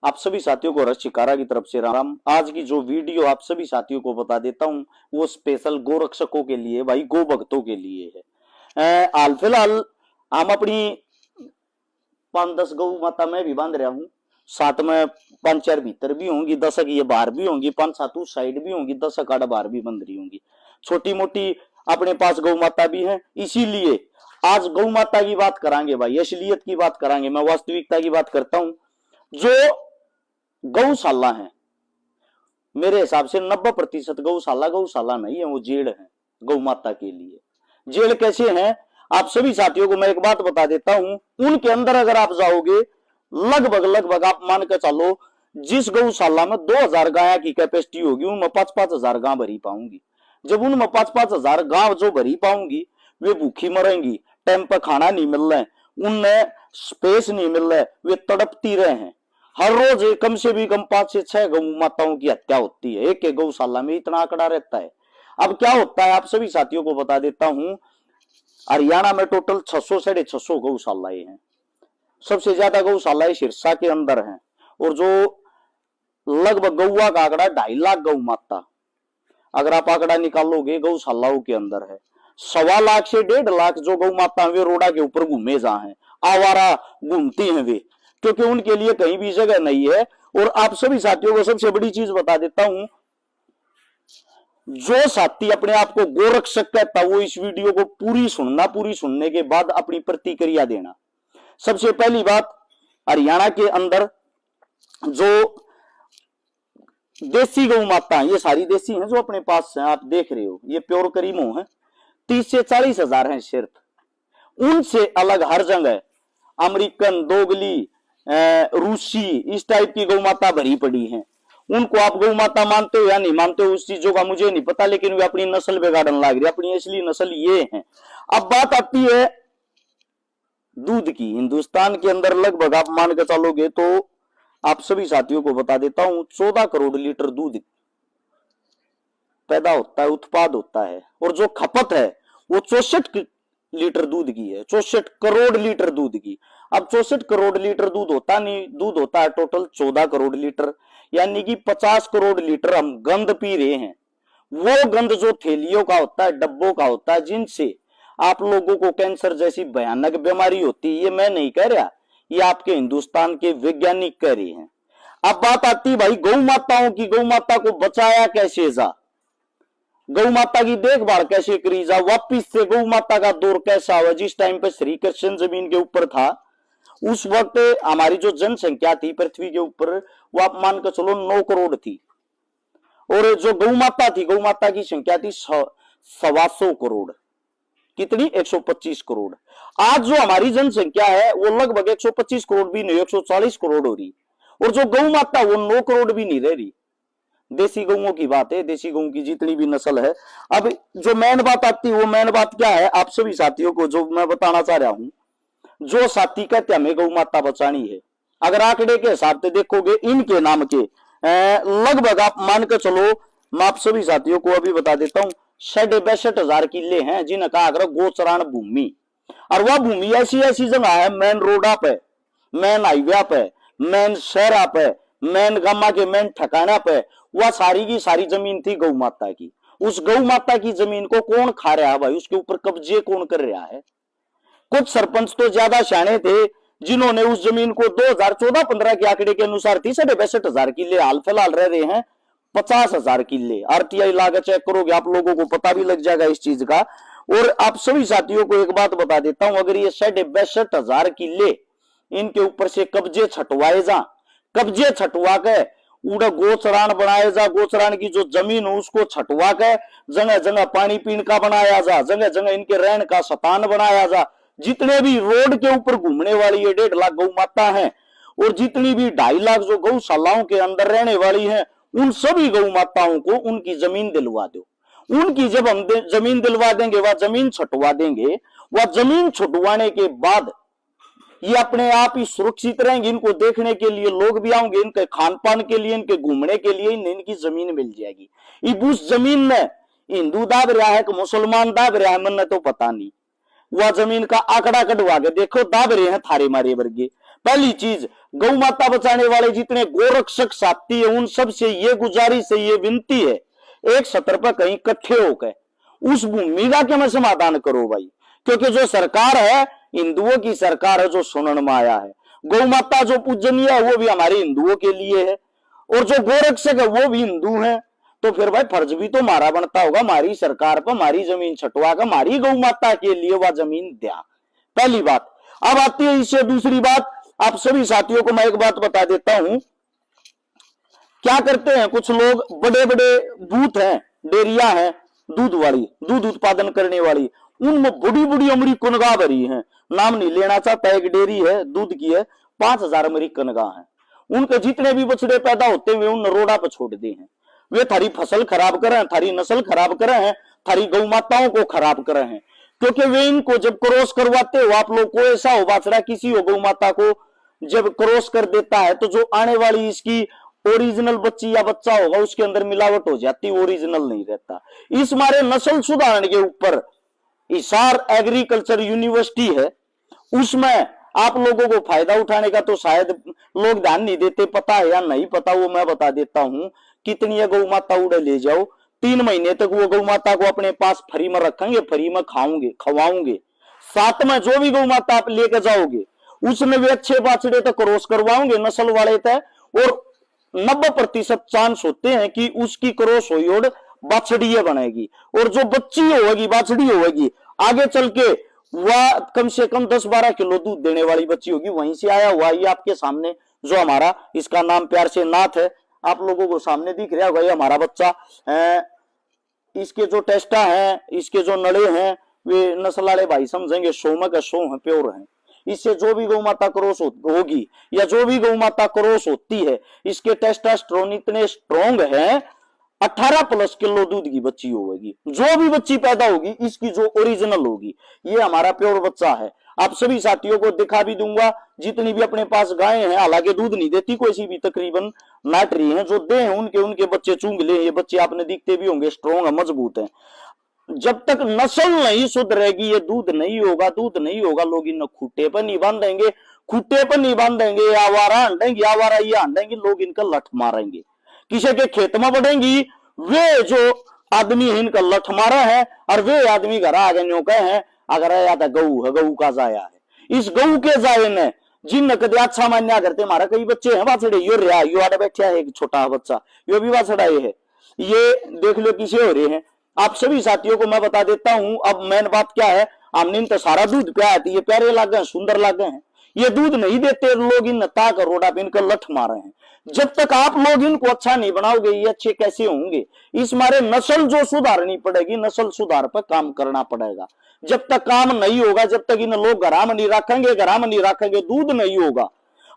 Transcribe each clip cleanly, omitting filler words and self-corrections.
आप सभी साथियों को हर्ष शिकारा की तरफ से राम। आज की जो वीडियो आप सभी साथियों को बता देता हूं वो स्पेशल गो रक्षकों के लिए, भाई गो भक्तों के लिए है। हाल फिलहाल हम अपनी 5-10 गौ माता में भी बांध रहा हूं, साथ में 5-4 भीतर भी होंगी, 10 ये बाहर भी होंगी, 5-7 उस साइड भी होंगी, 10 आड़ बाहर भी बंध रही होंगी। छोटी मोटी अपने पास गौ माता भी है। इसीलिए आज गौ माता की बात करांगे भाई, असलियत की बात करांगे। मैं वास्तविकता की बात करता हूं। जो गौशाला है, मेरे हिसाब से 90% गौशाला नहीं है, वो जेड़ है गौ माता के लिए। जेड़ कैसे है, आप सभी साथियों को मैं एक बात बता देता हूं। उनके अंदर अगर आप जाओगे, लगभग आप मान के चलो, जिस गौशाला में 2000 गाय की कैपेसिटी होगी, उनमें 5-5 हजार गाय भरी पाऊंगी। जब उनमें 5-5 हजार गाय जो भरी पाऊंगी, वे भूखी मरेंगी, टाइम पर खाना नहीं मिल रहा है, उनमें स्पेस नहीं मिल रहा है, वे तड़पती रहे हैं। हर रोज कम से भी कम 5 से 6 गौ माताओं की हत्या होती है, एक गौशाला में इतना आंकड़ा रहता है। अब क्या होता है, आप सभी साथियों को बता देता हूं। हरियाणा में टोटल 600-650 गौशालाएं हैं। सबसे ज्यादा गौशालाएं सिरसा के अंदर हैं, और जो लगभग गौवा का आंकड़ा 2.5 लाख गौ माता, अगर आप आंकड़ा निकालोगे गौशालाओं के अंदर है। 1.25 लाख से 1.5 लाख जो गौ माता वे रोडा के ऊपर घूमे जा हैं, आवारा घूमती हैं वे, क्योंकि उनके लिए कहीं भी जगह नहीं है। और आप सभी साथियों को सबसे बड़ी चीज बता देता हूं, जो साथी अपने आप को गोरक्षक कहता, वो इस वीडियो को पूरी सुनना, पूरी सुनने के बाद अपनी प्रतिक्रिया देना। सबसे पहली बात, हरियाणा के अंदर जो देसी गौ माता है, ये सारी देसी हैं जो अपने पास हैं, आप देख रहे हो, ये प्योर करीमो है, 30 से 40 हजार है सिर्फ। उनसे अलग हर जगह अमेरिकन, दोगली, रूसी, इस टाइप की गौ माता भरी पड़ी हैं। उनको आप गौ माता मानते हो या नहीं मानते हो, उस चीजों का मुझे नहीं पता, लेकिन वे अपनी नस्ल बिगाड़ने लग रही, अपनी असली नस्ल ये है। अब बात आती है दूध की। हिंदुस्तान के अंदर लगभग आप मान के चलोगे तो आप सभी साथियों को बता देता हूं, 14 करोड़ लीटर दूध पैदा होता है, उत्पाद होता है, और जो खपत है वो 64 लीटर दूध की है, 64 करोड़ लीटर दूध की। अब 64 करोड़ लीटर दूध होता नहीं, दूध होता है टोटल 14 करोड़ लीटर, यानी कि 50 करोड़ लीटर हम गंद पी रहे हैं। वो गंद जो थैलियों का होता है, डब्बों का होता है, जिनसे आप लोगों को कैंसर जैसी भयानक बीमारी होती है, ये मैं नहीं कह रहा, ये आपके हिंदुस्तान के वैज्ञानिक कह रहे हैं। अब बात आती है भाई गौ माताओं की, गौ माता को बचाया कैसे जा, गौ माता की देखभाल कैसे करी जा, वापिस से गौ माता का दौर कैसा हुआ। जिस टाइम पे श्री कृष्ण जमीन के ऊपर था, उस वक्त हमारी जो जनसंख्या थी पृथ्वी के ऊपर, वो आप मान कर चलो 9 करोड़ थी, और जो गौ माता थी, गौ माता की संख्या थी 125 करोड़। कितनी? 125 करोड़। आज जो हमारी जनसंख्या है वो लगभग 125 करोड़ भी नहीं, 140 करोड़ हो रही, और जो गौ माता वो 9 करोड़ भी नहीं रह रही। देसी गौओं की बात है, देसी गऊ की जितनी भी नस्ल है। अब जो मेन बात आती है, वो मेन बात क्या है, आप सभी साथियों को जो मैं बताना चाह रहा हूं, जो साथी कहते हैं हमें गौ माता बचानी है, अगर आंकड़े के हिसाब से देखोगे, इनके नाम के लगभग आप मान के चलो, मैं आप सभी साथियों को अभी बता देता हूं, 62,000 किले हैं जिनका आग्रह गोचरान भूमि। और वह भूमि ऐसी ऐसी जगह है, मेन रोड आप है, मेन हाईवे आप है, मेन शहर आप है, मेन गामा के मेन ठिकाना पे, वह सारी की सारी जमीन थी गौ माता की। उस गौ माता की जमीन को कौन खा रहा है भाई, उसके ऊपर कब्जे कौन कर रहा है? कुछ सरपंच तो ज्यादा शाणे थे, जिन्होंने उस जमीन को 2014-15 के आंकड़े के अनुसार 63,000 किले, हाल फिलहाल रह रहे हैं 50,000 किले। आरटीआई लागत चेक करोगे, आप लोगों को पता भी लग जाएगा इस चीज का। और आप सभी साथियों को एक बात बता देता हूं, अगर ये 62,000 किले इनके ऊपर से कब्जे छटवाए जा, कब्जे छटवा के उड़ा गोचरान बनाया जा, गोचरान की जो जमीन हो उसको छटवा के जगह जगह पानी पीने का बनाया जा, जगह जगह इनके रहने का स्थान बनाया जा। जितने भी रोड के ऊपर घूमने वाली ये 1.5 लाख गौ माता है, और जितनी भी 2.5 लाख जो गौशालाओं के अंदर रहने वाली हैं, उन सभी गौ माताओं को उनकी जमीन दिलवा दो। उनकी जब हम जमीन दिलवा देंगे, वह जमीन छुटवा देंगे, वह जमीन छुटवाने के बाद ये अपने आप ही सुरक्षित रहेंगे। इनको देखने के लिए लोग भी आएंगे, इनके खान पान के लिए, इनके घूमने के लिए इनकी जमीन मिल जाएगी। इब उस जमीन में हिंदू दाब रहा है कि मुसलमान दाब रहा है, मन तो पता नहीं। वह जमीन का आंकड़ा कटवा के देखो, दाब रहे हैं थारे मारे वर्गे। पहली चीज, गौ माता बचाने वाले जितने गोरक्षक साथी है उन सब से ये गुजारिश है, ये विनती है, एक सत्र पर कहीं इकट्ठे होकर उस भूमिका के में समाधान करो भाई। क्योंकि जो सरकार है हिंदुओं की सरकार है, जो सुनन में आया है। गौ माता जो पूजनीय है वो भी हमारे हिंदुओं के लिए है, और जो गोरक्षक है वो भी हिंदू है। तो फिर भाई फर्ज भी तो हमारा बनता होगा, हमारी सरकार पर हमारी जमीन छटवा कर हमारी गौ माता के लिए वह जमीन दिया। पहली बात। अब आती है इससे दूसरी बात। आप सभी साथियों को मैं एक बात बता देता हूं, क्या करते हैं कुछ लोग, बड़े बड़े बूथ हैं, डेयरियां हैं दूध वाली, दूध उत्पादन करने वाली, उनमें बड़ी बड़ी अमेरिकन गाय भरी है, नाम नहीं लेना चाहता, एक डेयरी है दूध की है, 5000 अमेरिकन गाय है। उनके जितने भी बछड़े पैदा होते हुए उन रोड़ा पर छोड़ दिए हैं। वे थारी फसल खराब कर रहे हैं, थारी नस्ल खराब कर रहे हैं, थारी गौ माताओं को खराब कर रहे हैं। क्योंकि वे इनको जब क्रॉस करवाते हो आप लोग को, ऐसा हो बाछड़ा किसी हो गौ माता को जब क्रॉस कर देता है तो जो आने वाली इसकी ओरिजिनल बच्ची या बच्चा होगा उसके अंदर मिलावट हो जाती, ओरिजिनल नहीं रहता। इस मारे नस्ल सुधारण के ऊपर हिसार एग्रीकल्चर यूनिवर्सिटी है, उसमें आप लोगों को फायदा उठाने का तो शायद लोग ध्यान नहीं देते, पता है या नहीं पता वो मैं बता देता हूं। कितनी है गौ माता उड़े ले जाओ, 3 महीने तक वो गौ माता को अपने पास फ्री में रखेंगे, फ्री में खाओगे खवाओगे। साथ में जो भी गौ माता आप लेकर जाओगे उसमें भी अच्छे बाछड़े तक क्रॉस करवाओगे नस्ल वाले तय, और 90% चांस होते हैं कि उसकी क्रॉस हुई और बाछड़ी बनेगी, और जो बच्ची होगी बाछड़ी होगी आगे चल के वह कम से कम 10-12 किलो दूध देने वाली बच्ची होगी। वहीं से आया हुआ ये आपके सामने जो हमारा, इसका नाम प्यार से नाथ है, आप लोगों को सामने दिख रहा होगा, ये हमारा बच्चा। इसके जो टेस्टा हैं, इसके जो नड़े हैं, वे नस्ल वाले भाई समझेंगे 100 में का 100 है, प्योर है। इससे जो भी गौ माता क्रॉस होगी या जो भी गौ माता क्रॉस होती है, इसके टेस्टोस्टेरोन इतने स्ट्रॉन्ग है, 18+ किलो दूध की बच्ची होगी। जो भी बच्ची पैदा होगी इसकी जो ओरिजिनल होगी, ये हमारा प्योर बच्चा है। आप सभी साथियों को दिखा भी दूंगा, जितनी भी अपने पास गायें हैं, हालांकि दूध नहीं देती कोई सी भी, तकरीबन नाट रही हैं, जो दे हैं उनके बच्चे चूंग ले। ये बच्चे आपने दिखते भी होंगे, स्ट्रॉन्ग है, मजबूत है। जब तक नस्ल नहीं सुधरेगी ये दूध नहीं होगा, दूध नहीं होगा। लोग इन खूटे पर नहीं बांधेंगे, खूटे पर नहीं बांधेंगे, आवारा हंडेंगे, आवारा ये हंडेंगे, लोग इनका लठ मारेंगे। किसी के खेत में बढ़ेंगी, वे जो आदमी इनका लठ मारा है, और वे आदमी घर आ गए कहे हैं अगर आया था गऊ है, गऊ का जाया है। इस गऊ के जाये ने जिन कदे अच्छा मान्या करते, हमारा कई बच्चे हैं बाछड़े, यो रहा यो आड़े बैठा है एक छोटा बच्चा, यो भी बाछड़ा है, ये देख लो किसे हो रहे हैं। आप सभी साथियों को मैं बता देता हूं। अब मेन बात क्या है, हमने तो सारा दूध पिया है, ये प्यारे लागे, सुंदर लागे हैं, ये दूध नहीं देते, लोग इन नता कर रोडा पे इनका लठ मारे हैं। जब तक आप लोग इनको अच्छा नहीं बनाओगे ये अच्छे कैसे होंगे। इस मारे नस्ल जो सुधारनी पड़ेगी, नस्ल सुधार पर काम करना पड़ेगा। जब तक काम नहीं होगा, जब तक इन लोग घरा में नहीं रखेंगे, घरा में नहीं रखेंगे, दूध नहीं होगा।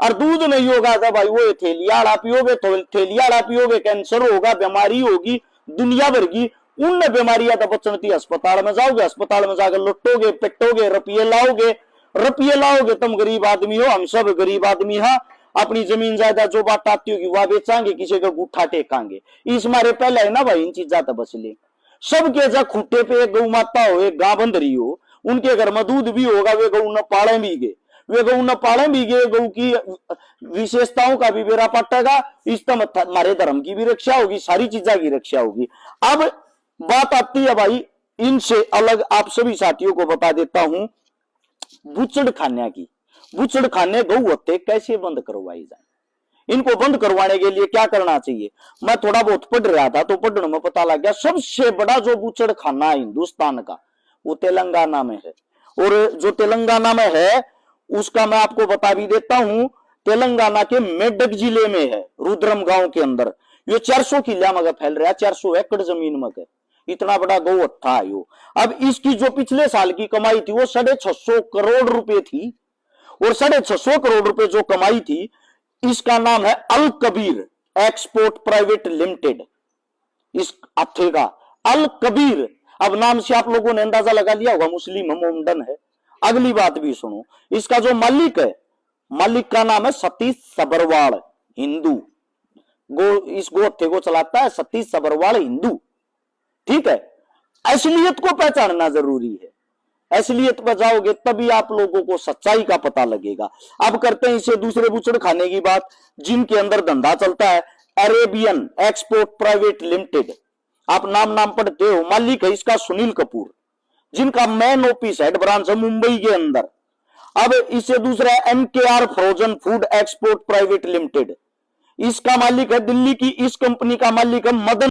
और दूध नहीं होगा तो भाई वो थैलियाड़ा पियोगे, थैलियाड़ा पियोगे, कैंसर होगा, बीमारी होगी दुनिया भर की। उन बीमारियां तो बचनती, अस्पताल में जाओगे, अस्पताल में जाकर लुटोगे, पिटोगे, रुपये लाओगे। तुम गरीब आदमी हो, हम सब गरीब आदमी हैं, अपनी जमीन जायदाद जो बात आती होगी वह बेचांगे, किसी का गुठा टेकांगे। इस मारे पहले है ना भाई इन चीजा तो बच ले। सबके जा खूटे पे एक गौ माता हो, एक गां बंध रही हो, उनके घर में दूध भी होगा, वे गौ न पाले भी गे, गौ की विशेषताओं का भी बेरा पटेगा। इस तरह हमारे धर्म की भी रक्षा होगी, सारी चीजा की रक्षा होगी। अब बात आती है भाई इनसे अलग, आप सभी साथियों को बता देता हूं बूचड़ खाने की। बूचड़ खाने गौ होते कैसे बंद करवाई जाए, इनको बंद करवाने के लिए क्या करना चाहिए। मैं थोड़ा बहुत पढ़ रहा था तो पढ़ने में पता लग गया सबसे बड़ा जो बूचड़ खाना है हिंदुस्तान का वो तेलंगाना में है। और जो तेलंगाना में है उसका मैं आपको बता भी देता हूं, तेलंगाना के मेडक जिले में है, रुद्रम गांव के अंदर। ये 400 किला में फैल रहा है, 400 एकड़ जमीन में, इतना बड़ा गौ था यो। अब इसकी जो पिछले साल की कमाई थी वो 650 करोड़ रुपए थी, और 650 करोड़ रुपए जो कमाई थी, इसका नाम है अल कबीर एक्सपोर्ट प्राइवेट लिमिटेड। इस हत्थे का अल कबीर, अब नाम से आप लोगों ने अंदाजा लगा लिया होगा मुस्लिम मोमडन है। अगली बात भी सुनो, इसका जो मालिक है, मालिक का नाम है सतीश सबरवाल, हिंदू। इस गोहत्थे को चलाता है सतीश सबरवाल, हिंदू। ठीक है, असलियत को पहचानना जरूरी है। असलियत पर जाओगे तभी आप लोगों को सच्चाई का पता लगेगा। अब करते हैं इसे दूसरे बुचड़ खाने की बात, जिनके अंदर धंधा चलता है अरेबियन एक्सपोर्ट प्राइवेट लिमिटेड। आप नाम पढ़ते हो, मालिक है इसका सुनील कपूर, जिनका मेन ऑफिस हेड ब्रांच है मुंबई के अंदर। अब इसे दूसरा है MKR frozen food export private limited, इसका मालिक है दिल्ली की, इस कंपनी का मालिक है मदन